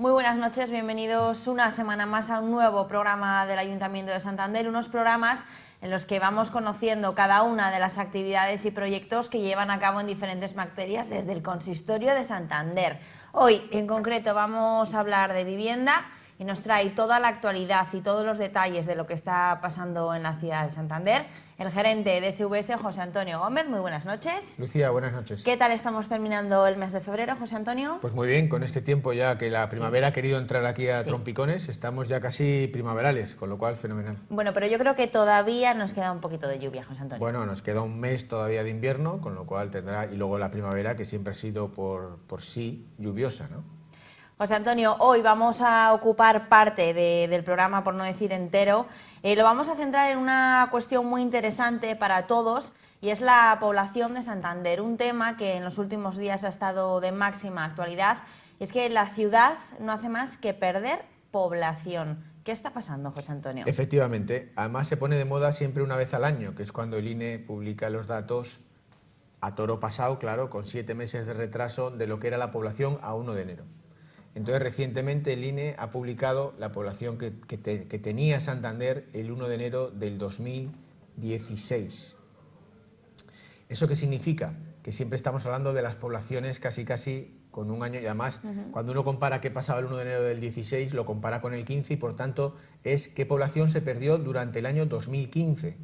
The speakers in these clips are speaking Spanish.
Muy buenas noches, bienvenidos una semana más a un nuevo programa del Ayuntamiento de Santander, unos programas en los que vamos conociendo cada una de las actividades y proyectos que llevan a cabo en diferentes materias desde el Consistorio de Santander. Hoy, en concreto, vamos a hablar de vivienda y nos trae toda la actualidad y todos los detalles de lo que está pasando en la ciudad de Santander el gerente de SVS, José Antonio Gómez. Muy buenas noches. Lucía, buenas noches. ¿Qué tal estamos terminando el mes de febrero, José Antonio? Pues muy bien, con este tiempo ya que la primavera ha querido entrar aquí a trompicones, estamos ya casi primaverales, con lo cual fenomenal. Bueno, pero yo creo que todavía nos queda un poquito de lluvia, José Antonio. Bueno, nos queda un mes todavía de invierno, con lo cual tendrá, y luego la primavera que siempre ha sido por sí lluviosa, ¿no? José Antonio, hoy vamos a ocupar parte del programa, por no decir entero. Lo vamos a centrar en una cuestión muy interesante para todos y es la población de Santander, un tema que en los últimos días ha estado de máxima actualidad. Y es que la ciudad no hace más que perder población. ¿Qué está pasando, José Antonio? Efectivamente, además se pone de moda siempre una vez al año, que es cuando el INE publica los datos a toro pasado, claro, con 7 meses de retraso de lo que era la población a 1 de enero. Entonces, recientemente el INE ha publicado la población que tenía Santander el 1 de enero del 2016. ¿Eso qué significa? Que siempre estamos hablando de las poblaciones casi con un año y además, cuando uno compara qué pasaba el 1 de enero del 16, lo compara con el 15 y por tanto es qué población se perdió durante el año 2015.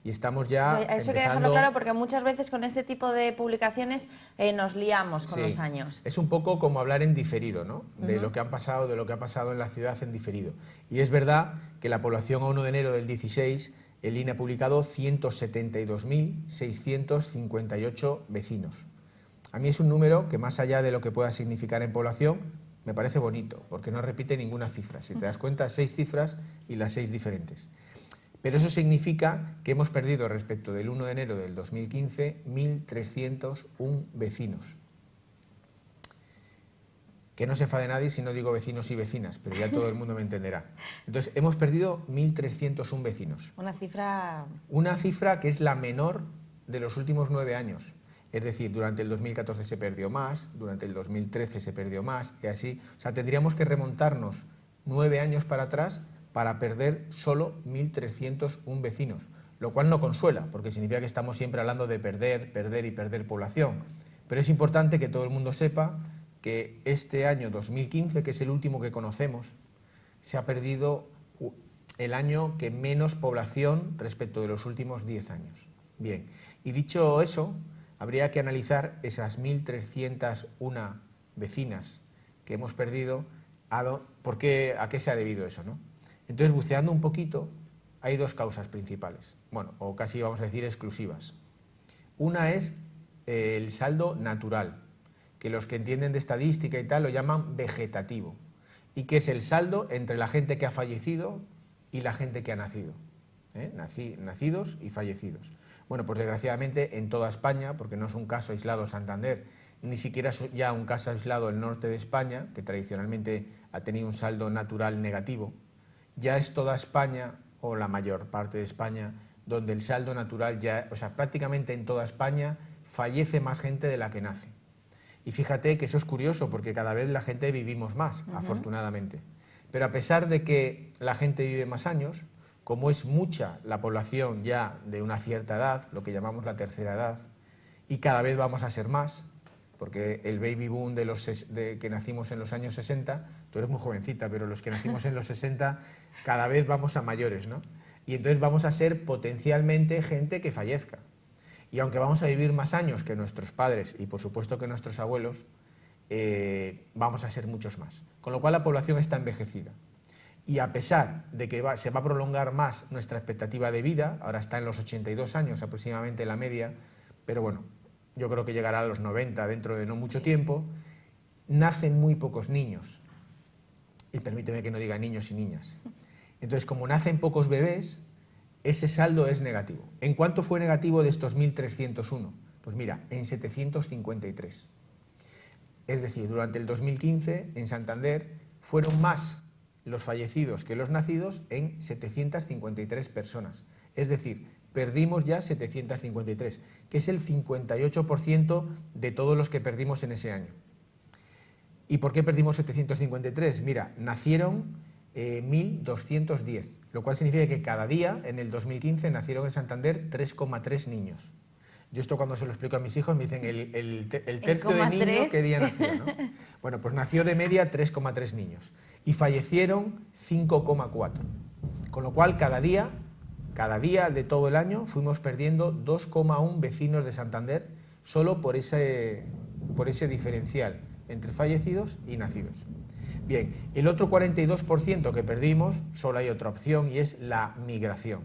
Y estamos ya Eso hay que dejarlo claro porque muchas veces con este tipo de publicaciones nos liamos con los años. Es un poco como hablar en diferido, ¿no? De lo que han pasado, de lo que ha pasado en la ciudad en diferido. Y es verdad que la población a 1 de enero del 16, el INE ha publicado 172.658 vecinos. A mí es un número que, más allá de lo que pueda significar en población, me parece bonito, porque no repite ninguna cifra. Si te das cuenta, 6 cifras y las 6 diferentes. Pero eso significa que hemos perdido respecto del 1 de enero del 2015 1.301 vecinos. Que no se enfade nadie si no digo vecinos y vecinas, pero ya todo el mundo me entenderá. Entonces, hemos perdido 1.301 vecinos. Una cifra que es la menor de los últimos 9 años. Es decir, durante el 2014 se perdió más, durante el 2013 se perdió más, y así. O sea, tendríamos que remontarnos 9 años para atrás para perder solo 1.301 vecinos, lo cual no consuela, porque significa que estamos siempre hablando de perder y perder población. Pero es importante que todo el mundo sepa que este año 2015, que es el último que conocemos, se ha perdido el año que menos población respecto de los últimos 10 años. Bien, y dicho eso, habría que analizar esas 1.301 vecinas que hemos perdido, ¿a qué se ha debido eso, no? Entonces, buceando un poquito, hay 2 causas principales, bueno, o casi vamos a decir exclusivas. Una es el saldo natural, que los que entienden de estadística y tal lo llaman vegetativo, y que es el saldo entre la gente que ha fallecido y la gente que ha nacido, nacidos y fallecidos. Bueno, pues desgraciadamente en toda España, porque no es un caso aislado Santander, ni siquiera es ya un caso aislado el norte de España, que tradicionalmente ha tenido un saldo natural negativo, ya es toda España, o la mayor parte de España, donde el saldo natural ya, o sea, prácticamente en toda España fallece más gente de la que nace. Y fíjate que eso es curioso, porque cada vez la gente vivimos más, afortunadamente. Pero a pesar de que la gente vive más años, como es mucha la población ya de una cierta edad, lo que llamamos la tercera edad, y cada vez vamos a ser más, porque el baby boom que nacimos en los años 60, tú eres muy jovencita, pero los que nacimos en los 60 cada vez vamos a mayores, ¿no? Y entonces vamos a ser potencialmente gente que fallezca. Y aunque vamos a vivir más años que nuestros padres y por supuesto que nuestros abuelos, vamos a ser muchos más. Con lo cual la población está envejecida. Y a pesar de que se va a prolongar más nuestra expectativa de vida, ahora está en los 82 años aproximadamente la media, pero bueno, yo creo que llegará a los 90 dentro de no mucho tiempo, nacen muy pocos niños. Y permíteme que no diga niños y niñas. Entonces, como nacen pocos bebés, ese saldo es negativo. ¿En cuánto fue negativo de estos 1.301? Pues mira, en 753. Es decir, durante el 2015 en Santander fueron más los fallecidos que los nacidos en 753 personas. Es decir, perdimos ya 753, que es el 58% de todos los que perdimos en ese año. ¿Y por qué perdimos 753? Mira, nacieron 1.210, lo cual significa que cada día, en el 2015, nacieron en Santander 3,3 niños. Yo esto cuando se lo explico a mis hijos me dicen el tercio de niño ¿qué día nació? ¿No? Bueno, pues nació de media 3,3 niños y fallecieron 5,4. Con lo cual cada día de todo el año fuimos perdiendo 2,1 vecinos de Santander solo por ese diferencial entre fallecidos y nacidos. Bien, el otro 42% que perdimos, solo hay otra opción y es la migración.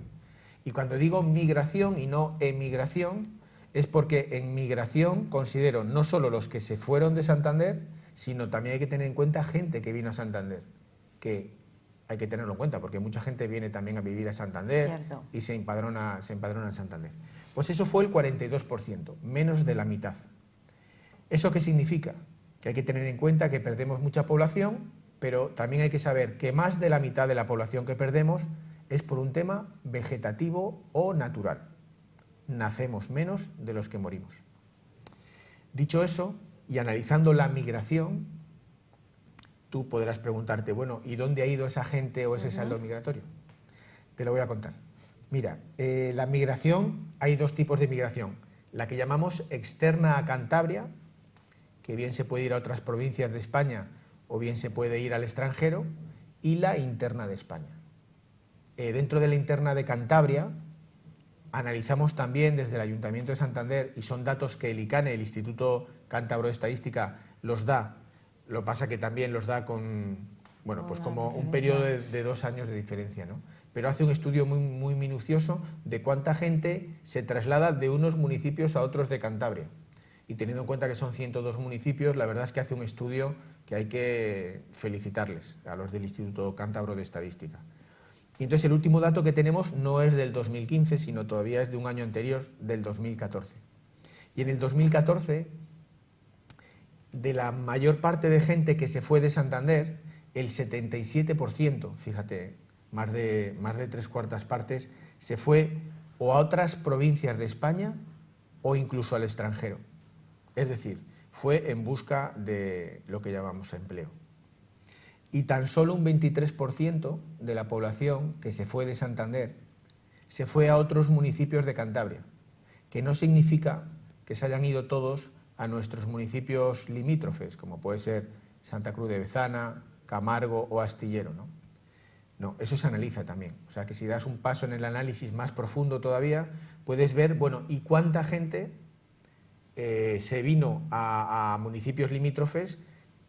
Y cuando digo migración y no emigración, es porque en migración considero no solo los que se fueron de Santander, sino también hay que tener en cuenta gente que vino a Santander, que hay que tenerlo en cuenta, porque mucha gente viene también a vivir a Santander. Cierto. Y se empadrona en Santander. Pues eso fue el 42%, menos de la mitad. ¿Eso qué significa? Que hay que tener en cuenta que perdemos mucha población, pero también hay que saber que más de la mitad de la población que perdemos es por un tema vegetativo o natural. Nacemos menos de los que morimos. Dicho eso, y analizando la migración, tú podrás preguntarte, bueno, ¿y dónde ha ido esa gente o ese saldo migratorio? Te lo voy a contar. Mira, la migración, hay dos tipos de migración. La que llamamos externa a Cantabria, que bien se puede ir a otras provincias de España o bien se puede ir al extranjero, y la interna de España. Dentro de la interna de Cantabria, analizamos también desde el Ayuntamiento de Santander, y son datos que el ICANE, el Instituto Cántabro de Estadística, los da. Lo pasa que también los da con, bueno, pues como un periodo de 2 años de diferencia, ¿no? Pero hace un estudio muy minucioso de cuánta gente se traslada de unos municipios a otros de Cantabria. Y teniendo en cuenta que son 102 municipios, la verdad es que hace un estudio que hay que felicitarles a los del Instituto Cántabro de Estadística. Y entonces el último dato que tenemos no es del 2015, sino todavía es de un año anterior, del 2014. Y en el 2014, de la mayor parte de gente que se fue de Santander, el 77%, fíjate, más de 3/4 partes, se fue o a otras provincias de España o incluso al extranjero. Es decir, fue en busca de lo que llamamos empleo. Y tan solo un 23% de la población que se fue de Santander se fue a otros municipios de Cantabria, que no significa que se hayan ido todos a nuestros municipios limítrofes, como puede ser Santa Cruz de Bezana, Camargo o Astillero, ¿no? No, eso se analiza también. O sea que si das un paso en el análisis más profundo todavía, puedes ver, bueno, ¿y cuánta gente se vino a municipios limítrofes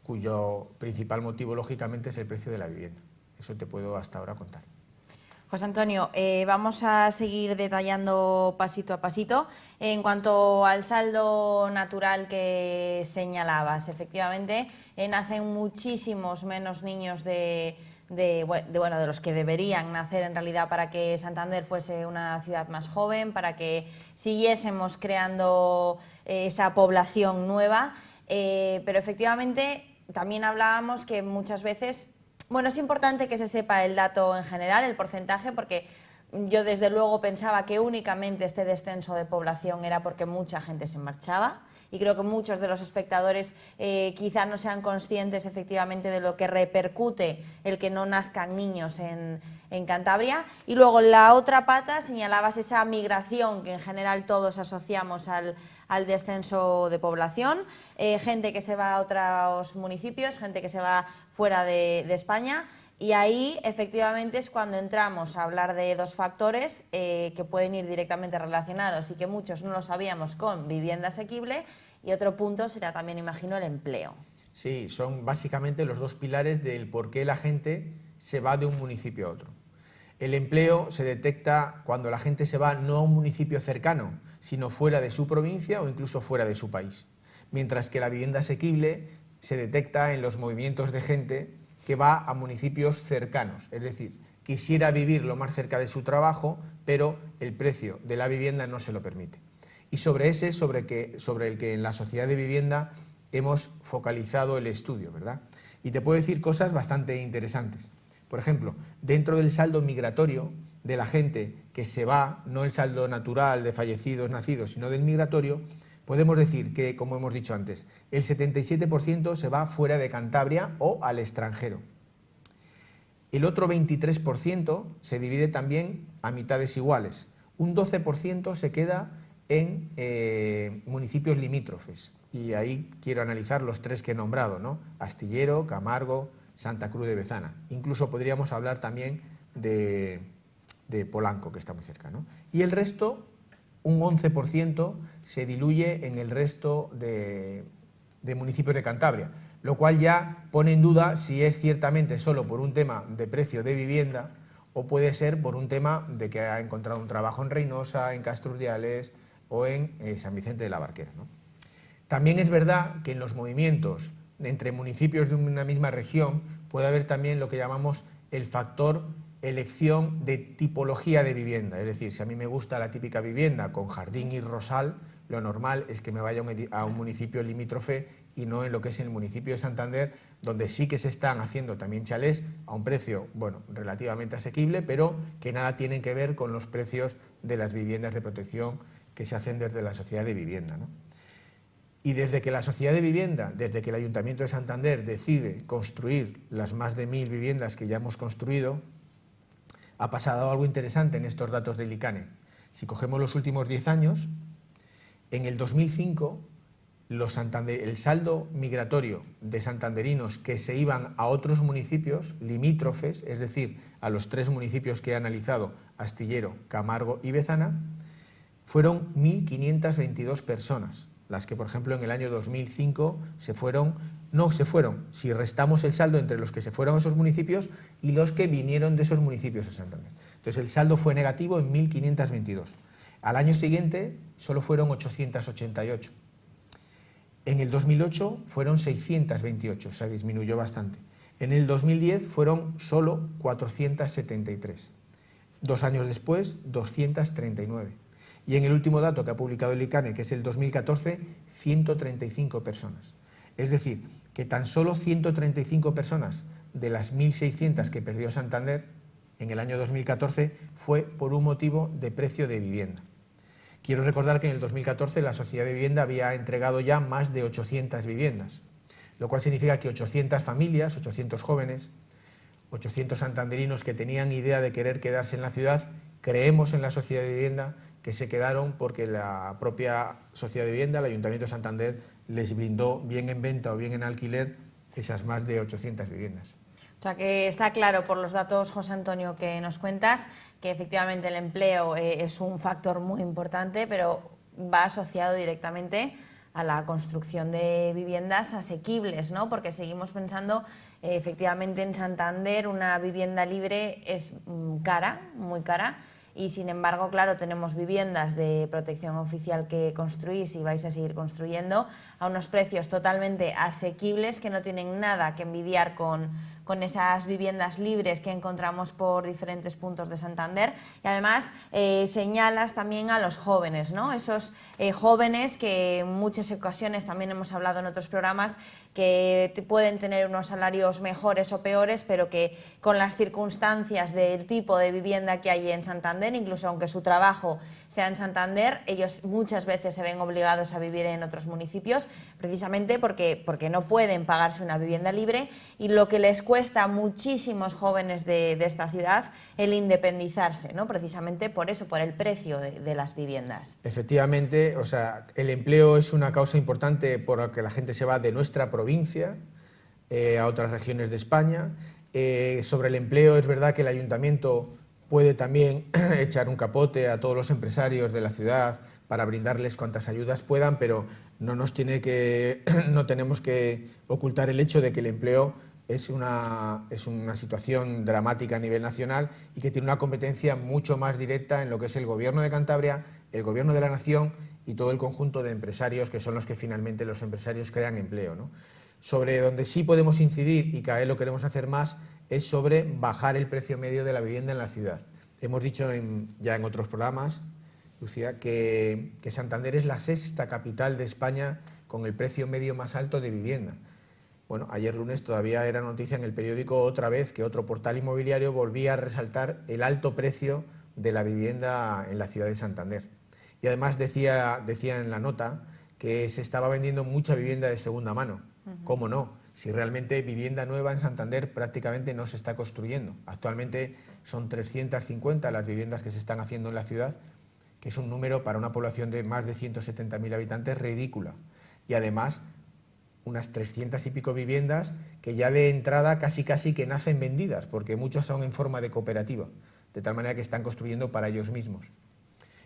cuyo principal motivo, lógicamente, es el precio de la vivienda? Eso te puedo hasta ahora contar. José Antonio, vamos a seguir detallando pasito a pasito. En cuanto al saldo natural que señalabas, efectivamente, nacen muchísimos menos niños de los que deberían nacer en realidad para que Santander fuese una ciudad más joven, para que siguiésemos creando esa población nueva, pero efectivamente también hablábamos que muchas veces, bueno, es importante que se sepa el dato en general, el porcentaje, porque yo desde luego pensaba que únicamente este descenso de población era porque mucha gente se marchaba, y creo que muchos de los espectadores quizá no sean conscientes efectivamente de lo que repercute el que no nazcan niños en Cantabria. Y luego la otra pata, señalabas esa migración que en general todos asociamos al descenso de población, gente que se va a otros municipios, gente que se va fuera de España. Y ahí efectivamente es cuando entramos a hablar de dos factores que pueden ir directamente relacionados y que muchos no lo sabíamos, con vivienda asequible, y otro punto será también, imagino, el empleo. Sí, son básicamente los dos pilares del por qué la gente se va de un municipio a otro. El empleo se detecta cuando la gente se va no a un municipio cercano, sino fuera de su provincia o incluso fuera de su país. Mientras que la vivienda asequible se detecta en los movimientos de gente que va a municipios cercanos, es decir, quisiera vivir lo más cerca de su trabajo, pero el precio de la vivienda no se lo permite. Y sobre el que en la sociedad de vivienda hemos focalizado el estudio, ¿verdad? Y te puedo decir cosas bastante interesantes. Por ejemplo, dentro del saldo migratorio de la gente que se va, no el saldo natural de fallecidos, nacidos, sino del migratorio, podemos decir que, como hemos dicho antes, el 77% se va fuera de Cantabria o al extranjero. El otro 23% se divide también a mitades iguales. Un 12% se queda en municipios limítrofes. Y ahí quiero analizar los 3 que he nombrado, ¿no? Astillero, Camargo, Santa Cruz de Bezana. Incluso podríamos hablar también de Polanco, que está muy cerca, ¿no? Y el resto, un 11%, se diluye en el resto de municipios de Cantabria, lo cual ya pone en duda si es ciertamente solo por un tema de precio de vivienda o puede ser por un tema de que ha encontrado un trabajo en Reynosa, en Castrurdiales o en San Vicente de la Barquera, ¿no? También es verdad que en los movimientos entre municipios de una misma región puede haber también lo que llamamos el factor elección de tipología de vivienda. Es decir, si a mí me gusta la típica vivienda con jardín y rosal, lo normal es que me vaya a un municipio limítrofe y no en lo que es el municipio de Santander, donde sí que se están haciendo también chalés a un precio, bueno, relativamente asequible, pero que nada tienen que ver con los precios de las viviendas de protección que se hacen desde la sociedad de vivienda, ¿no? Y desde que la sociedad de vivienda, desde que el Ayuntamiento de Santander decide construir las más de 1000 viviendas que ya hemos construido, ha pasado algo interesante en estos datos del ICANE. Si cogemos los últimos 10 años, en el 2005 el saldo migratorio de santanderinos que se iban a otros municipios limítrofes, es decir, a los 3 municipios que he analizado, Astillero, Camargo y Bezana, fueron 1.522 personas, las que, por ejemplo, en el año 2005 si restamos el saldo entre los que se fueron a esos municipios y los que vinieron de esos municipios a Santander. Entonces el saldo fue negativo en 1.522. Al año siguiente solo fueron 888. En el 2008 fueron 628, o sea, disminuyó bastante. En el 2010 fueron solo 473. 2 años después, 239. Y en el último dato que ha publicado el ICANE, que es el 2014, 135 personas. Es decir, que tan solo 135 personas de las 1.600 que perdió Santander en el año 2014 fue por un motivo de precio de vivienda. Quiero recordar que en el 2014 la Sociedad de Vivienda había entregado ya más de 800 viviendas, lo cual significa que 800 familias, 800 jóvenes, 800 santanderinos que tenían idea de querer quedarse en la ciudad, creemos en la Sociedad de Vivienda, que se quedaron porque la propia Sociedad de Vivienda, el Ayuntamiento de Santander, les brindó bien en venta o bien en alquiler esas más de 800 viviendas. O sea que está claro por los datos, José Antonio, que nos cuentas, que efectivamente el empleo es un factor muy importante, pero va asociado directamente a la construcción de viviendas asequibles, ¿no? Porque seguimos pensando, efectivamente, en Santander una vivienda libre es cara, muy cara. Y sin embargo, claro, tenemos viviendas de protección oficial que construís y vais a seguir construyendo a unos precios totalmente asequibles que no tienen nada que envidiar con esas viviendas libres que encontramos por diferentes puntos de Santander. Y además señalas también a los jóvenes, ¿no? Esos jóvenes que en muchas ocasiones, también hemos hablado en otros programas, que pueden tener unos salarios mejores o peores, pero que con las circunstancias del tipo de vivienda que hay en Santander, incluso aunque su trabajo sea en Santander, ellos muchas veces se ven obligados a vivir en otros municipios, precisamente porque no pueden pagarse una vivienda libre, y lo que les cuesta a muchísimos jóvenes de esta ciudad el independizarse, ¿no? Precisamente por eso, por el precio de las viviendas. Efectivamente, o sea, el empleo es una causa importante por la que la gente se va de nuestra provincia a otras regiones de España. Sobre el empleo, es verdad que el ayuntamiento puede también echar un capote a todos los empresarios de la ciudad para brindarles cuantas ayudas puedan, pero no tenemos que ocultar el hecho de que el empleo es una situación dramática a nivel nacional y que tiene una competencia mucho más directa en lo que es el Gobierno de Cantabria, el Gobierno de la Nación y todo el conjunto de empresarios, que son los que finalmente los empresarios crean empleo, ¿no? Sobre donde sí podemos incidir, y cada vez lo queremos hacer más, es sobre bajar el precio medio de la vivienda en la ciudad. Hemos dicho ya en otros programas, Lucía, que Santander es la 6ª capital de España con el precio medio más alto de vivienda. Bueno, ayer lunes todavía era noticia en el periódico otra vez que otro portal inmobiliario volvía a resaltar el alto precio de la vivienda en la ciudad de Santander. Y además decía en la nota que se estaba vendiendo mucha vivienda de segunda mano. ¿Cómo no? Si realmente vivienda nueva en Santander prácticamente no se está construyendo. Actualmente son 350 las viviendas que se están haciendo en la ciudad, que es un número para una población de más de 170.000 habitantes ridícula. Y además, unas 300 y pico viviendas que ya de entrada casi que nacen vendidas, porque muchas son en forma de cooperativa, de tal manera que están construyendo para ellos mismos.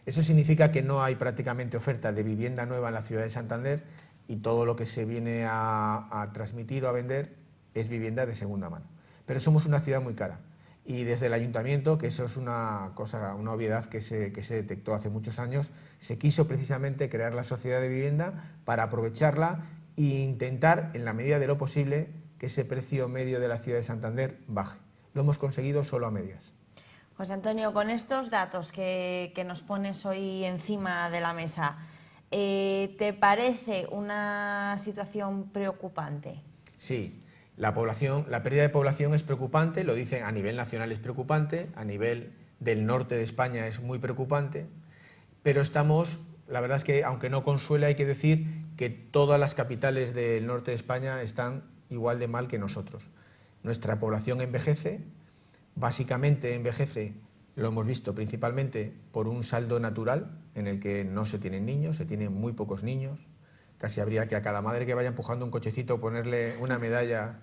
Eso significa que no hay prácticamente oferta de vivienda nueva en la ciudad de Santander y todo lo que se viene a transmitir o a vender es vivienda de segunda mano. Pero somos una ciudad muy cara y desde el ayuntamiento, que eso es una obviedad que se detectó hace muchos años, se quiso precisamente crear la sociedad de vivienda para aprovecharla e intentar, en la medida de lo posible, que ese precio medio de la ciudad de Santander baje. Lo hemos conseguido solo a medias. José Antonio, con estos datos que nos pones hoy encima de la mesa, ¿te parece una situación preocupante? Sí, la pérdida de población es preocupante, lo dicen a nivel nacional es preocupante, a nivel del norte de España es muy preocupante, pero la verdad es que aunque no consuela hay que decir que todas las capitales del norte de España están igual de mal que nosotros. Nuestra población envejece, básicamente envejece, lo hemos visto principalmente por un saldo natural en el que no se tienen niños, se tienen muy pocos niños. Casi habría que a cada madre que vaya empujando un cochecito ponerle una medalla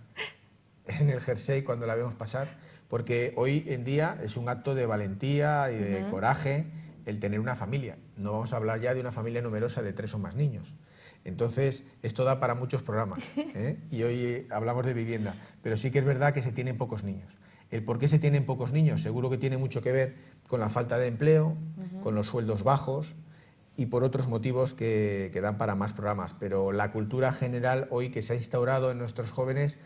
en el jersey cuando la vemos pasar, porque hoy en día es un acto de valentía y de coraje el tener una familia. No vamos a hablar ya de una familia numerosa de 3 o más niños. Entonces, esto da para muchos programas, ¿eh? Y hoy hablamos de vivienda, pero sí que es verdad que se tienen pocos niños. El por qué se tienen pocos niños seguro que tiene mucho que ver con la falta de empleo, con los sueldos bajos y por otros motivos que dan para más programas. Pero la cultura general hoy que se ha instaurado en nuestros jóvenes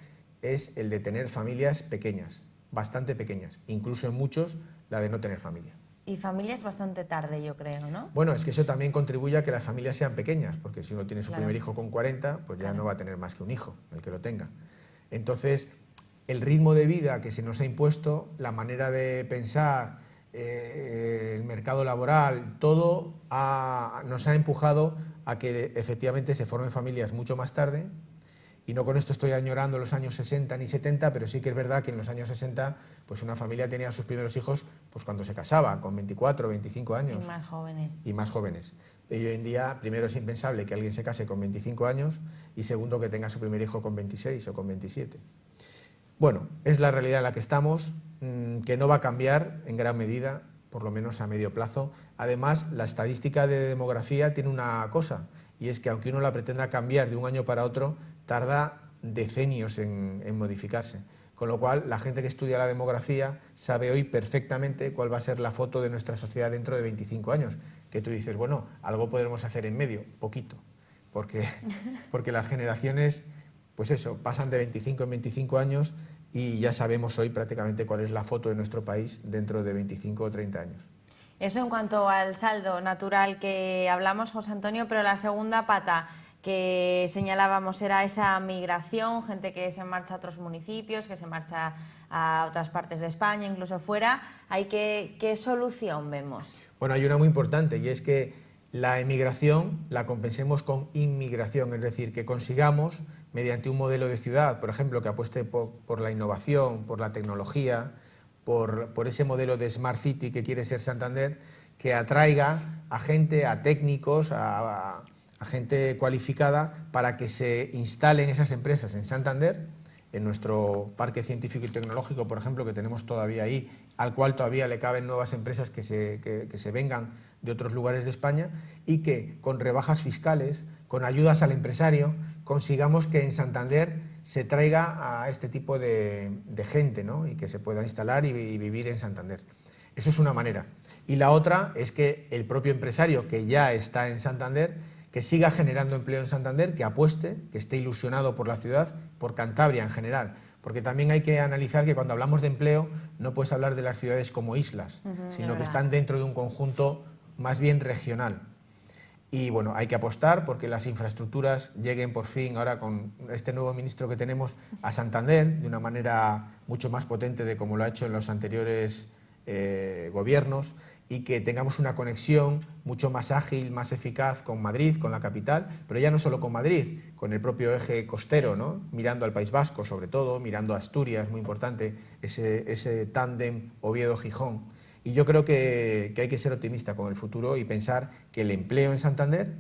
es el de tener familias pequeñas, bastante pequeñas, incluso en muchos la de no tener familia. Y familias bastante tarde, yo creo, ¿no? Bueno, es que eso también contribuye a que las familias sean pequeñas, porque si uno tiene su Claro. primer hijo con 40, pues ya no va a tener más que un hijo, el que lo tenga. Entonces, el ritmo de vida que se nos ha impuesto, la manera de pensar, el mercado laboral, todo nos ha empujado a que efectivamente se formen familias mucho más tarde. Y no con esto estoy añorando los años 60 ni 70, pero sí que es verdad que en los años 60 pues una familia tenía sus primeros hijos pues cuando se casaba, con 24, 25 años. Y más jóvenes. Y más jóvenes. Y hoy en día, primero es impensable que alguien se case con 25 años y segundo que tenga su primer hijo con 26 o con 27. Bueno, es la realidad en la que estamos, que no va a cambiar en gran medida, por lo menos a medio plazo. Además, la estadística de demografía tiene una cosa, y es que aunque uno la pretenda cambiar de un año para otro, tarda decenios en modificarse. Con lo cual, la gente que estudia la demografía sabe hoy perfectamente cuál va a ser la foto de nuestra sociedad dentro de 25 años. Que tú dices, bueno, algo podremos hacer en medio, poquito, porque las generaciones, pues eso, pasan de 25 en 25 años y ya sabemos hoy prácticamente cuál es la foto de nuestro país dentro de 25 o 30 años. Eso en cuanto al saldo natural que hablamos, José Antonio, pero la segunda pata que señalábamos era esa migración, gente que se marcha a otros municipios, que se marcha a otras partes de España, incluso fuera. ¿Qué solución vemos? Bueno, hay una muy importante y es que la emigración la compensemos con inmigración, es decir, que consigamos, mediante un modelo de ciudad, por ejemplo, que apueste por la innovación, por la tecnología, por ese modelo de Smart City que quiere ser Santander, que atraiga a gente, a técnicos, a gente cualificada para que se instalen esas empresas en Santander, en nuestro parque científico y tecnológico, por ejemplo, que tenemos todavía ahí, al cual todavía le caben nuevas empresas que se vengan de otros lugares de España y que con rebajas fiscales, con ayudas al empresario, consigamos que en Santander se traiga a este tipo de gente, ¿no? Y que se pueda instalar y vivir en Santander. Eso es una manera. Y la otra es que el propio empresario que ya está en Santander, que siga generando empleo en Santander, que apueste, que esté ilusionado por la ciudad, por Cantabria en general. Porque también hay que analizar que cuando hablamos de empleo no puedes hablar de las ciudades como islas, sino que están dentro de un conjunto más bien regional. Y bueno, hay que apostar porque las infraestructuras lleguen por fin, ahora con este nuevo ministro que tenemos, a Santander de una manera mucho más potente de como lo ha hecho en los anteriores gobiernos y que tengamos una conexión mucho más ágil, más eficaz con Madrid, con la capital, pero ya no solo con Madrid, con el propio eje costero, ¿no? Mirando al País Vasco sobre todo, mirando a Asturias, muy importante, ese tándem Oviedo-Gijón. Y yo creo que hay que ser optimista con el futuro y pensar que el empleo en Santander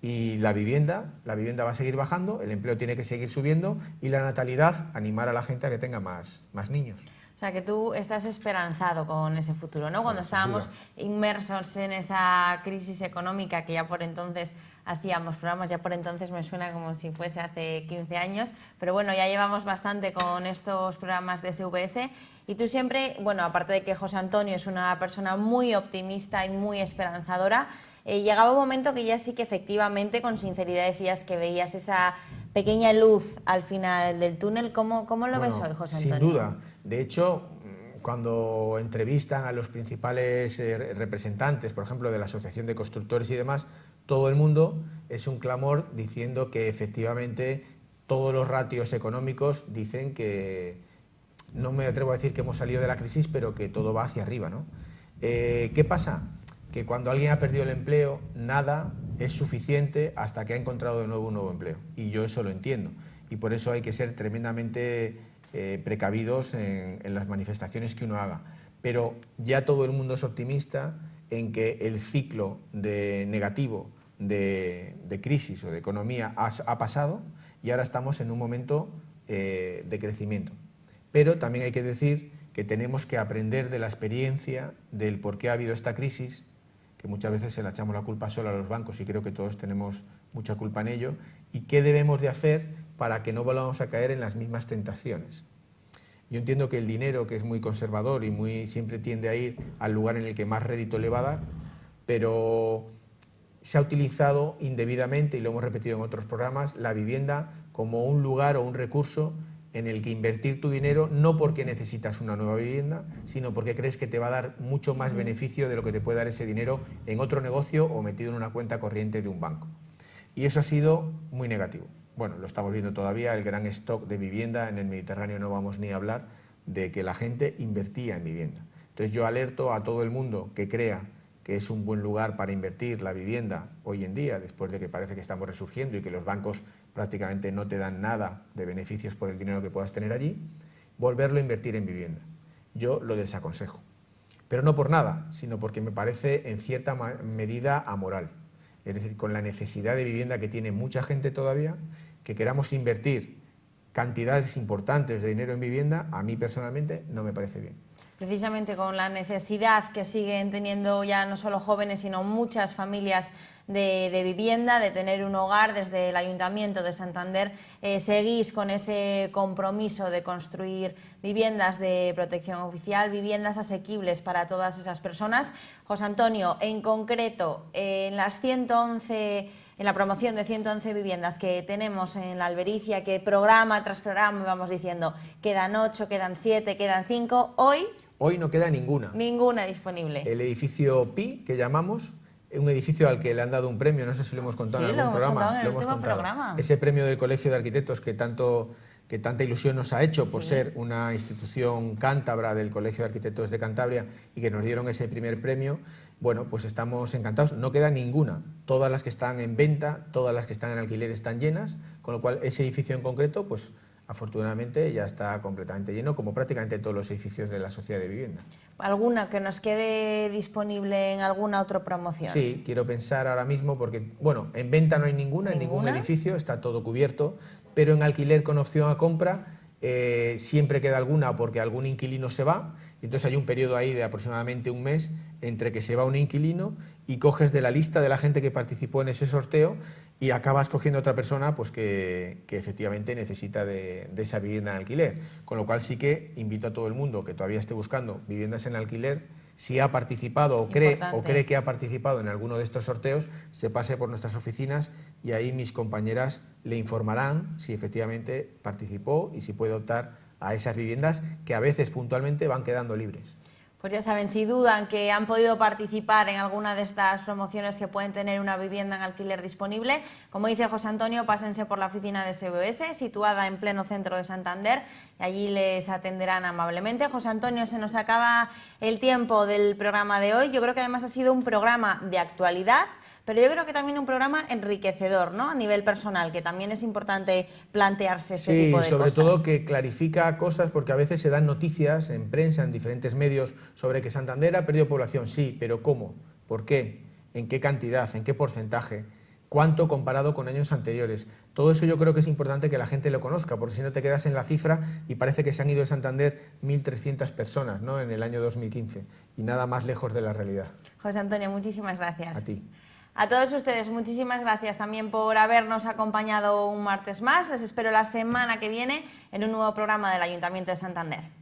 y la vivienda va a seguir bajando, el empleo tiene que seguir subiendo y la natalidad, animar a la gente a que tenga más niños. O sea, que tú estás esperanzado con ese futuro, ¿no? Cuando estábamos inmersos en esa crisis económica, que ya por entonces hacíamos programas, ya por entonces me suena como si fuese hace 15 años, pero bueno, ya llevamos bastante con estos programas de SVS y tú siempre, bueno, aparte de que José Antonio es una persona muy optimista y muy esperanzadora, llegaba un momento que ya sí que efectivamente, con sinceridad, decías que veías esa pequeña luz al final del túnel. ¿Cómo lo ves hoy, José Antonio? Sin duda. De hecho, cuando entrevistan a los principales representantes, por ejemplo, de la Asociación de Constructores y demás, todo el mundo es un clamor diciendo que efectivamente todos los ratios económicos dicen que, no me atrevo a decir que hemos salido de la crisis, pero que todo va hacia arriba, ¿no? ¿Qué pasa? Que cuando alguien ha perdido el empleo, nada es suficiente hasta que ha encontrado de nuevo un nuevo empleo. Y yo eso lo entiendo. Y por eso hay que ser tremendamente precavidos en las manifestaciones que uno haga. Pero ya todo el mundo es optimista en que el ciclo negativo de crisis o de economía ha pasado y ahora estamos en un momento de crecimiento. Pero también hay que decir que tenemos que aprender de la experiencia del por qué ha habido esta crisis, que muchas veces se le echamos la culpa solo a los bancos y creo que todos tenemos mucha culpa en ello, y qué debemos de hacer para que no volvamos a caer en las mismas tentaciones. Yo entiendo que el dinero, que es muy conservador y siempre tiende a ir al lugar en el que más rédito le va a dar, pero se ha utilizado indebidamente, y lo hemos repetido en otros programas, la vivienda como un lugar o un recurso en el que invertir tu dinero, no porque necesitas una nueva vivienda, sino porque crees que te va a dar mucho más beneficio de lo que te puede dar ese dinero en otro negocio o metido en una cuenta corriente de un banco. Y eso ha sido muy negativo. Bueno, lo estamos viendo todavía, el gran stock de vivienda en el Mediterráneo, no vamos ni a hablar de que la gente invertía en vivienda. Entonces yo alerto a todo el mundo que crea que es un buen lugar para invertir la vivienda hoy en día, después de que parece que estamos resurgiendo y que los bancos prácticamente no te dan nada de beneficios por el dinero que puedas tener allí, volverlo a invertir en vivienda. Yo lo desaconsejo. Pero no por nada, sino porque me parece en cierta medida amoral. Es decir, con la necesidad de vivienda que tiene mucha gente todavía, que queramos invertir cantidades importantes de dinero en vivienda, a mí personalmente no me parece bien. Precisamente con la necesidad que siguen teniendo ya no solo jóvenes, sino muchas familias de vivienda, de tener un hogar. Desde el Ayuntamiento de Santander seguís con ese compromiso de construir viviendas de protección oficial, viviendas asequibles para todas esas personas. José Antonio, en concreto, en las 111... en la promoción de 111 viviendas que tenemos en la Albericia, que programa tras programa vamos diciendo, quedan 8, quedan 7, quedan 5, Hoy no queda ninguna. Ninguna disponible. El edificio Pi, que llamamos, un edificio al que le han dado un premio, no sé si lo hemos contado en algún programa. Lo hemos contado. Ese premio del Colegio de Arquitectos que tanta ilusión nos ha hecho por ser una institución cántabra del Colegio de Arquitectos de Cantabria y que nos dieron ese primer premio, bueno, pues estamos encantados. No queda ninguna. Todas las que están en venta, todas las que están en alquiler están llenas, con lo cual ese edificio en concreto, pues afortunadamente ya está completamente lleno, como prácticamente todos los edificios de la Sociedad de Vivienda. ¿Alguna que nos quede disponible en alguna otra promoción? Sí, quiero pensar ahora mismo, porque, bueno, en venta no hay ninguna, en ningún edificio, está todo cubierto, pero en alquiler con opción a compra siempre queda alguna porque algún inquilino se va, y entonces hay un periodo ahí de aproximadamente un mes entre que se va un inquilino y coges de la lista de la gente que participó en ese sorteo y acabas cogiendo otra persona pues que efectivamente necesita de esa vivienda en alquiler. Con lo cual sí que invito a todo el mundo que todavía esté buscando viviendas en alquiler, si ha participado o cree que ha participado en alguno de estos sorteos, se pase por nuestras oficinas y ahí mis compañeras le informarán si efectivamente participó y si puede optar a esas viviendas que a veces puntualmente van quedando libres. Pues ya saben, si dudan que han podido participar en alguna de estas promociones que pueden tener una vivienda en alquiler disponible, como dice José Antonio, pásense por la oficina de SBOS, situada en pleno centro de Santander, y allí les atenderán amablemente. José Antonio, se nos acaba el tiempo del programa de hoy. Yo creo que además ha sido un programa de actualidad, pero yo creo que también un programa enriquecedor, ¿no? A nivel personal, que también es importante plantearse este tipo de cosas. Sí, sobre todo que clarifica cosas, porque a veces se dan noticias en prensa, en diferentes medios, sobre que Santander ha perdido población. Sí, pero ¿cómo? ¿Por qué? ¿En qué cantidad? ¿En qué porcentaje? ¿Cuánto comparado con años anteriores? Todo eso yo creo que es importante que la gente lo conozca, porque si no te quedas en la cifra y parece que se han ido de Santander 1.300 personas, ¿no?, en el año 2015, y nada más lejos de la realidad. José Antonio, muchísimas gracias. A ti. A todos ustedes, muchísimas gracias también por habernos acompañado un martes más. Les espero la semana que viene en un nuevo programa del Ayuntamiento de Santander.